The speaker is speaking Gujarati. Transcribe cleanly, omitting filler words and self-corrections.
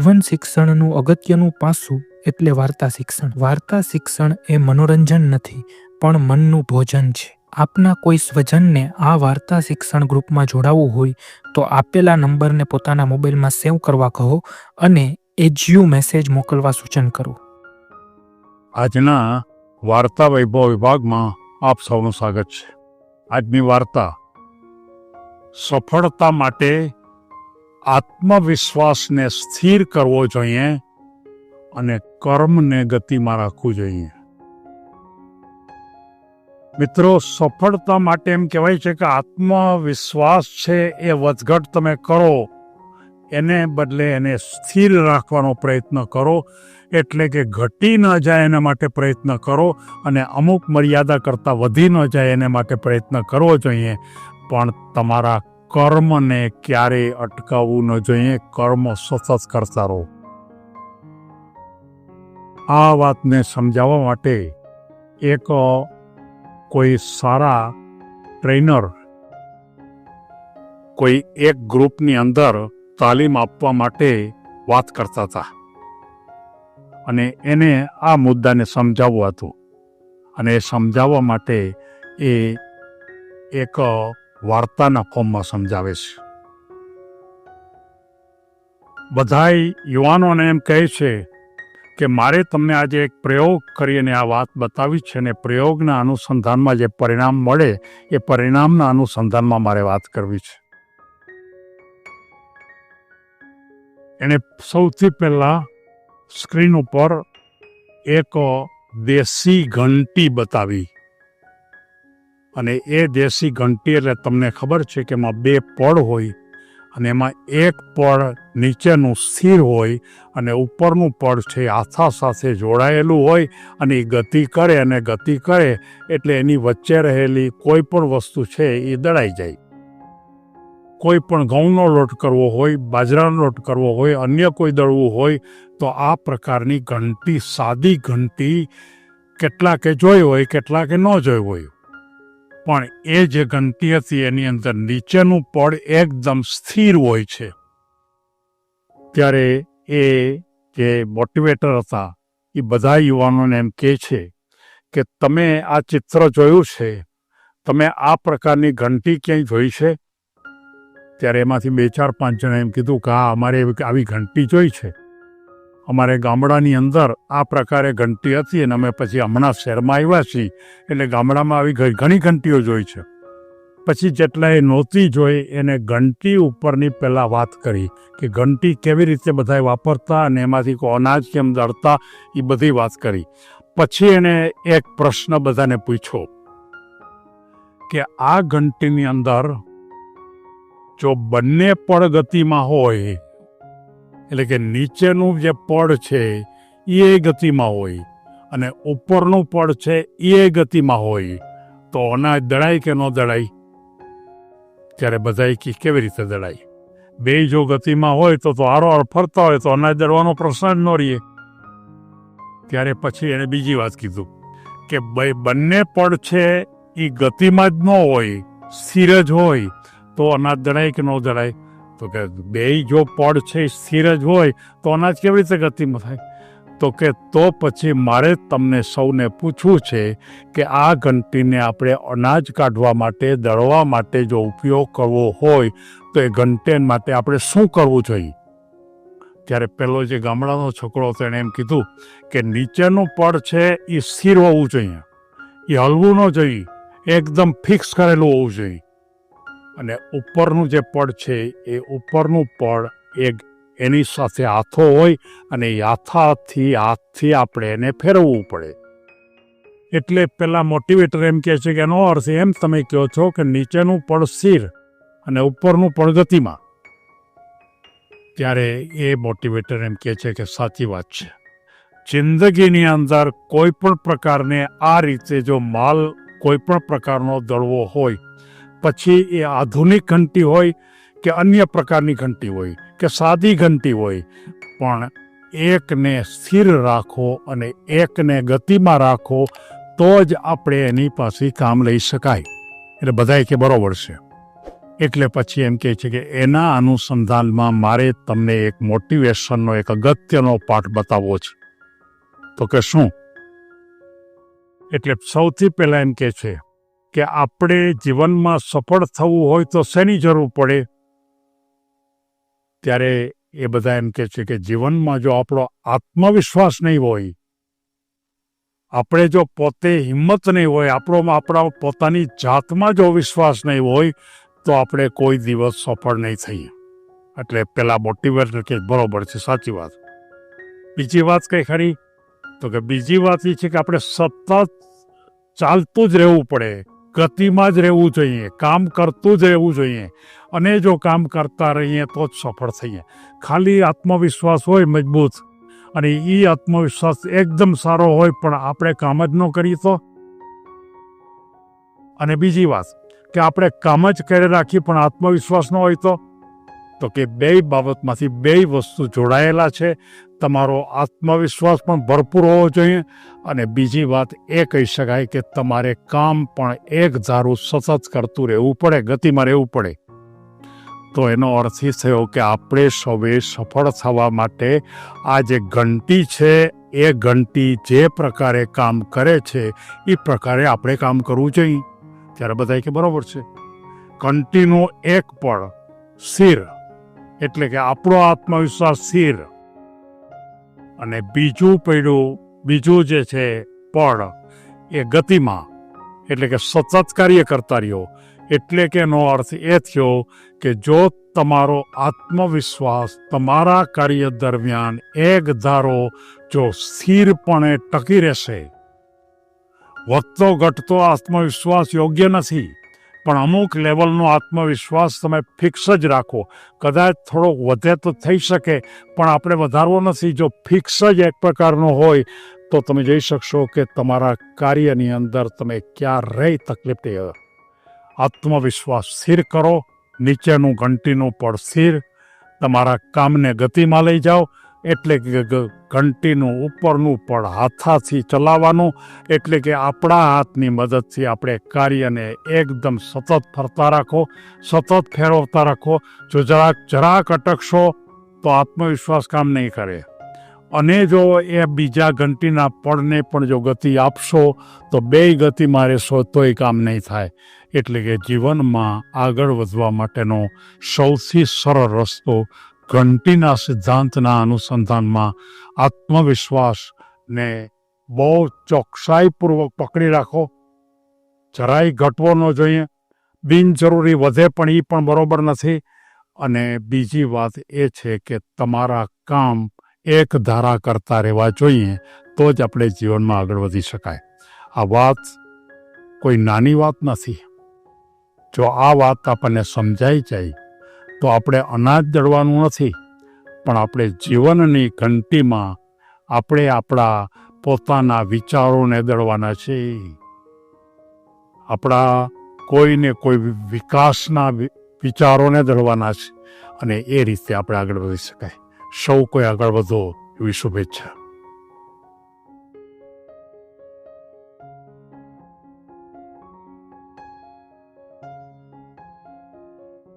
જીવન શિક્ષણનું અગત્યનું પાસું એટલે વાર્તા શિક્ષણ. વાર્તા શિક્ષણ એ મનોરંજન નથી, પણ મનનું ભોજન છે. આપના કોઈ સ્વજનને આ વાર્તા શિક્ષણ ગ્રુપમાં જોડાવવું હોય તો આપેલા નંબરને પોતાના મોબાઈલમાં સેવ કરવા કહો અને એજ્યુ મેસેજ મોકલવા સૂચન કરો. આજના વાર્તા વૈભવ વિભાગમાં આપ સૌનું સ્વાગત છે. આજની વાર્તા સફળતા માટે આત્મવિશ્વાસને સ્થિર કરવો જોઈએ અને કર્મને ગતિમાં રાખવું જોઈએ. મિત્રો, સફળતા માટે એમ કહેવાય છે કે આત્મવિશ્વાસ છે એ વધઘટ તમે કરો, એને બદલે એને સ્થિર રાખવાનો પ્રયત્ન કરો, એટલે કે ઘટી ન જાય એના માટે પ્રયત્ન કરો અને અમુક મર્યાદા કરતાં વધી ન જાય એને માટે પ્રયત્ન કરવો જોઈએ. પણ તમારા કર્મને ક્યારેય અટકાવવું ન જોઈએ. કર્મ સતત કરતા રહો. આ વાતને સમજાવવા માટે એક કોઈ સારા ટ્રેનર કોઈ એક ગ્રુપની અંદર તાલીમ આપવા માટે વાત કરતા હતા અને એને આ મુદ્દાને સમજાવવું હતું. અને એ સમજાવવા માટે એ એક વાર્તાના ફોર્મમાં સમજાવે છે. બધાય યુવાનોને એમ કહે છે કે મારે તમને આજે એક પ્રયોગ કરીને આ વાત બતાવી છે અને પ્રયોગના અનુસંધાનમાં જે પરિણામ મળે એ પરિણામના અનુસંધાનમાં મારે વાત કરવી છે. એણે સૌથી પહેલાં સ્ક્રીન ઉપર એક દેશી ઘંટી બતાવી અને એ દેશી ઘંટી એટલે તમને ખબર છે કે એમાં બે પડ હોય અને એમાં એક પડ નીચેનું સ્થિર હોય અને ઉપરનું પડ છે આથા સાથે જોડાયેલું હોય અને એ ગતિ કરે અને ગતિ કરે એટલે એની વચ્ચે રહેલી કોઈ પણ વસ્તુ છે એ દળાઈ જાય. કોઈ પણ ઘઉંનો લોટ કરવો હોય, બાજરાનો લોટ કરવો હોય, અન્ય કોઈ દળવું હોય તો આ પ્રકારની ઘંટી, સાદી ઘંટી કેટલાકે જોઈ હોય, કેટલાકે ન જોઈ હોય, પણ એ જે ઘંટી હતી એની અંદર નીચેનું પડ એકદમ સ્થિર હોય છે. ત્યારે એ જે મોટિવેટર હતા એ બધા યુવાનોને એમ કહે છે કે તમે આ ચિત્ર જોયું છે, તમે આ પ્રકારની ઘંટી ક્યાંય જોઈ છે? ત્યારે એમાંથી 2-4-5 જણા એમ કીધું કે હા, અમારે આવી ઘંટી જોઈ છે. અમારે ગામડાની અંદર આ પ્રકારે ઘંટી હતી અને અમે પછી હમણાં શહેરમાં આવ્યા છીએ એટલે ગામડામાં આવી ઘણી ઘંટીઓ જોઈ છે. પછી જેટલાએ નહોતી જોઈ એને ઘંટી ઉપરની પહેલાં વાત કરી કે ઘંટી કેવી રીતે બધાએ વાપરતા અને એમાંથી કોઈ અનાજ કેમ દળતા, એ બધી વાત કરી. પછી એણે એક પ્રશ્ન બધાને પૂછ્યો કે આ ઘંટીની અંદર જો બંને પડ ગતિમાં હોય, એટલે કે નીચેનું જે પડ છે એ ગતિમાં હોય અને ઉપરનું પડ છે એ ગતિમાં હોય, તો અનાજ દળાય કે ન દળાય? ત્યારે બધાએ કેવી રીતે દળાય? બે જો ગતિમાં હોય તો આરોહર ફરતા હોય તો અનાજ દળવાનો પ્રશ્ન જ ન રહે. ત્યારે પછી એને બીજી વાત કીધું કે બંને પડ છે એ ગતિમાં જ ન હોય, સ્થિર જ હોય, તો અનાજ દળાય કે ન દળાય? તો કે બે જો પડ છે સ્થિર જ હોય તો અનાજ કેવી રીતે ગતિમાં થાય? તો કે તો પછી મારે તમને સૌને પૂછવું છે કે આ ઘંટીને આપણે અનાજ કાઢવા માટે, દળવા માટે જો ઉપયોગ કરવો હોય તો એ ઘંટી માટે આપણે શું કરવું જોઈએ? ત્યારે પેલો જે ગામડાનો છોકરો હતો એણે એમ કીધું કે નીચેનું પડ છે એ સ્થિર હોવું જોઈએ, એ હલવું ન જોઈએ, એકદમ ફિક્સ કરેલું હોવું જોઈએ. અને ઉપરનું જે પડ છે એ ઉપરનું પડ એની સાથે હાથો હોય અને એ હાથથી આપણે એને ફેરવવું પડે. એટલે પેલા મોટિવેટર એમ કહે છે કે એનો અર્થ એમ તમે કહો છો કે નીચેનું પડ સ્થિર અને ઉપરનું પડ ગતિમાં. ત્યારે એ મોટિવેટર એમ કહે છે કે સાચી વાત છે. જિંદગીની અંદર કોઈ પણ પ્રકારને આ રીતે જો માલ કોઈ પણ પ્રકારનો દળવો હોય, પછી એ આધુનિક ઘંટી હોય કે અન્ય પ્રકારની ઘંટી હોય કે સાદી ઘંટી હોય, પણ એકને સ્થિર રાખો અને એકને ગતિમાં રાખો તો જ આપણે એની પાસે કામ લઈ શકાય. એટલે બધાએ કે બરોબર છે. એટલે પછી એમ કહે છે કે એના અનુસંધાનમાં મારે તમને એક મોટિવેશનનો એક અગત્યનો પાઠ બતાવવો છે. તો કે શું? એટલે સૌથી પહેલા એમ કહે છે કે આપણે જીવનમાં સફળ થવું હોય તો શેની જરૂર પડે? ત્યારે એ બધા એમ કહે છે કે જીવનમાં જો આપણો આત્મવિશ્વાસ નહીં હોય, આપણે જો પોતે હિંમત નહીં હોય, આપણા પોતાની જાતમાં જો વિશ્વાસ નહીં હોય, તો આપણે કોઈ દિવસ સફળ નહીં થઈએ. એટલે પેલા મોટિવેટર કે બરોબર છે, સાચી વાત. બીજી વાત કઈ ખરી? તો કે બીજી વાત એ છે કે આપણે સતત ચાલતું જ રહેવું પડે, ગતિમાં જ રહેવું જોઈએ, કામ કરતું જ રહેવું જોઈએ. અને જો કામ કરતા રહીએ તો જ સફળ થઈએ. ખાલી આત્મવિશ્વાસ હોય મજબૂત, અને એ આત્મવિશ્વાસ એકદમ સારો હોય પણ આપણે કામ જ ન કરીએ તો? અને બીજી વાત કે આપણે કામ જ કરી રાખીએ પણ આત્મવિશ્વાસ ન હોય તો કે બે બાબતમાંથી બે વસ્તુ જોડાયેલા છે. તમારો આત્મવિશ્વાસ પણ ભરપૂર હોવો જોઈએ, અને બીજી વાત એ કહી શકાય કે તમારે કામ પણ એક ધારું સતત કરતું રહેવું પડે, ગતિમાં રહેવું પડે. તો એનો અર્થ એ થયો કે આપણે સૌએ સફળ થવા માટે આ જે ઘંટી છે એ ઘંટી જે પ્રકારે કામ કરે છે એ પ્રકારે આપણે કામ કરવું જોઈએ. ત્યારે બધા કે બરોબર છે. ઘંટીનો એક પળ સ્થિર, એટલે કે આપણો આત્મવિશ્વાસ સ્થિર, અને બીજું જે છે પળ એ ગતિમાં, એટલે કે સતત કાર્ય કરતા રહ્યો. એટલે કે એનો અર્થ એ થયો કે જો તમારો આત્મવિશ્વાસ તમારા કાર્ય દરમિયાન એક ધારો જો સ્થિરપણે ટકી રહેશે, વધતો ઘટતો આત્મવિશ્વાસ યોગ્ય નથી, પણ અમુક લેવલનો આત્મવિશ્વાસ તમે ફિક્સ જ રાખો. કદાચ થોડોક વધે તો થઈ શકે, પણ આપણે વધારવો નથી. જો ફિક્સ જ એક પ્રકારનો હોય તો તમે જોઈ શકશો કે તમારા કાર્યની અંદર તમે ક્યારેય તકલીફ નહીં આવે. આત્મવિશ્વાસ સ્થિર કરો, નીચેનું ઘંટીનું પળ સ્થિર, તમારા કામને ગતિમાં લઈ જાઓ. એટલે કે ઘંટીનું ઉપરનું પળ હાથાથી ચલાવવાનું, એટલે કે આપણા હાથની મદદથી આપણે કાર્યને એકદમ સતત ફરતા રાખો, સતત ફેરવતા રાખો. જો જરાક અટકશો તો આત્મવિશ્વાસ કામ નહીં કરે. અને જો એ બીજા ઘંટીના પળને પણ જો ગતિ આપશો તો બે ગતિમાં રહેશો તોય કામ નહીં થાય. એટલે કે જીવનમાં આગળ વધવા માટેનો સૌથી સરળ રસ્તો ઘંટીના સિદ્ધાંતના અનુસંધાનમાં આત્મવિશ્વાસને બહુ ચોકસાઈપૂર્વક પકડી રાખો. જરાય ઘટવો ન જોઈએ. બિનજરૂરી વધે પણ એ પણ બરોબર નથી. અને બીજી વાત એ છે કે તમારા કામ એક ધારા કરતા રહેવા જોઈએ, તો જ આપણે જીવનમાં આગળ વધી શકાય. આ વાત કોઈ નાની વાત નથી. જો આ વાત આપણને સમજાઈ જાય તો આપણે અનાજ દળવાનું નથી, પણ આપણે જીવનની ઘંટીમાં આપણે આપણા પોતાના વિચારોને દળવાના છે. આપણા કોઈને કોઈ વિકાસના વિચારોને દળવાના છે, અને એ રીતે આપણે આગળ વધી શકાય. સૌ કોઈ આગળ વધો એવી શુભેચ્છા.